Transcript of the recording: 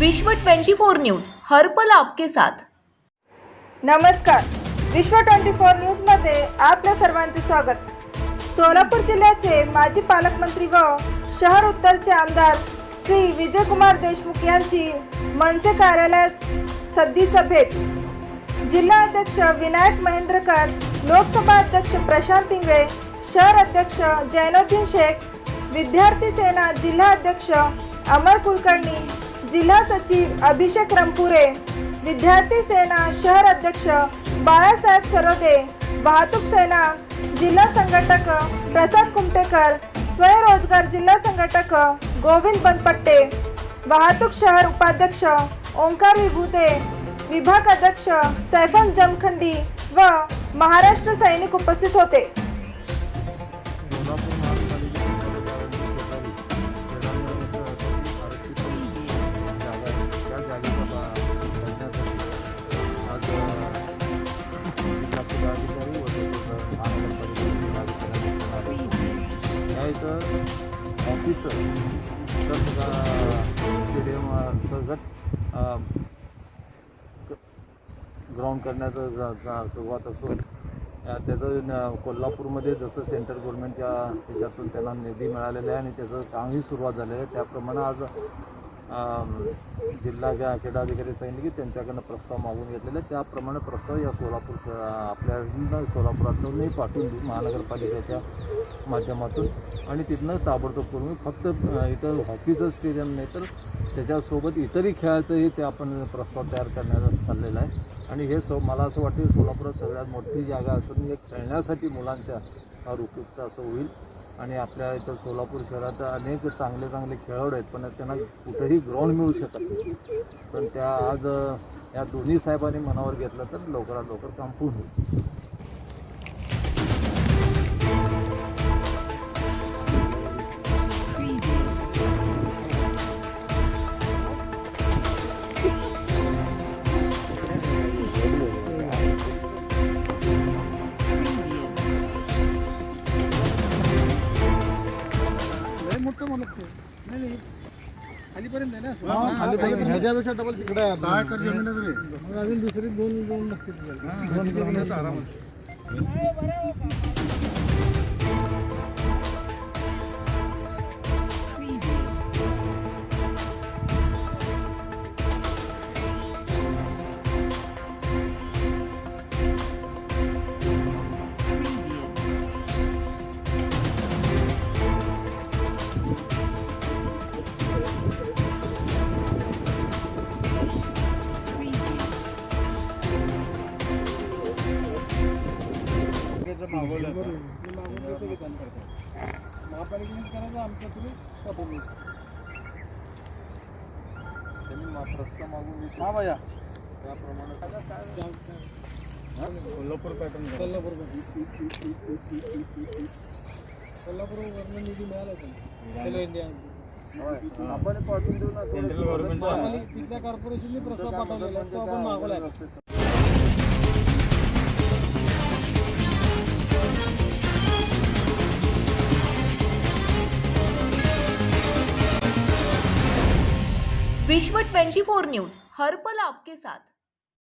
विश्व 24 न्यूज हर पल आपके साथ। नमस्कार, विश्व 24 न्यूज मध्ये आपल्या सर्वांचे स्वागत। सोलापूर जिल्ह्याचे माजी पालकमंत्री व शहर उत्तरचे आमदार श्री विजयकुमार देशमुख यांची मनसे कार्यालयास सद्दीचा भेट। जिल्हा अध्यक्ष विनायक महेंद्रकर, लोकसभा अध्यक्ष प्रशांत इंगळे, शहर अध्यक्ष जैनुद्दीन शेख, विद्यार्थी सेना जिल्हा अध्यक्ष अमर कुलकर्णी, जिल्हा सचिव अभिषेक रमपुरे, विद्यार्थी सेना शहर अध्यक्ष बाळासाहेब सरोदे, वाहतूक सेना जिल्हा संघटक प्रसाद कुमटेकर, स्वयंरोजगार जिल्हा संघटक गोविंद बनपट्टे, वाहतूक शहर उपाध्यक्ष ओंकार विभूते, विभाग अध्यक्ष सैफन जमखंडी व महाराष्ट्र सैनिक उपस्थित होते। हॉकीचं स्टेडियम अंतर्गत ग्राउंड करण्याचं सुरुवात असून त्याचं कोल्हापूरमध्ये जसं सेंट्रल गव्हर्नमेंटच्या ह्याच्यातून त्यांना निधी मिळालेला आहे आणि त्याचं कामही सुरुवात झालं आहे। त्याप्रमाणे आज जिल्हा क्रीडाधिकारी सैनिकी त्यांच्याकडनं प्रस्ताव मागून घेतलेले, त्याप्रमाणे प्रस्ताव या आपल्या सोलापुरातूनही पाठवून महानगरपालिकेच्या माध्यमातून आणि तिथनं ताबडतोब करून फक्त इथं हॉकीचं स्टेडियम नाही तर त्याच्यासोबत इतरही खेळाचंही ते आपण प्रस्ताव तयार करण्याचा चाललेला आहे। आणि हे मला असं वाटतं सोलापुरात सगळ्यात मोठी जागा असून एक खेळण्यासाठी मुलांच्या फार उपयुक्त असं होईल। आणि आपल्या इथं सोलापूर शहरात अनेक चांगले खेळाडू आहेत, पण त्यांना कुठेही ग्राउंड मिळू शकत नाही। पण त्या आज या दोन्ही साहेबांनी मनावर घेतलं तर लवकरात लवकर काम पूर्ण होईल। खालीपर्यंत आहे ना, ह्याच्यापेक्षा डबल तिकडे 10 एकर जमीनच रे, अजून दुसरी दोन नसतील आरामात। महापालिकेनेच करायचं, आमच्या तुम्ही स्वतःच त्यांनी प्रस्ताव मागून घेतला। हा भैया, त्याप्रमाणे कोल्हापूर पॅटर्न कोल्हापूरवरून निधी मिळाला चलो इंडिया आपण पाठवून देऊ ना। तिथल्या कॉर्पोरेशनने प्रस्ताव पाठवलेला तो आपण मागवला। विश्व 24 न्यूज हर पल आपके साथ।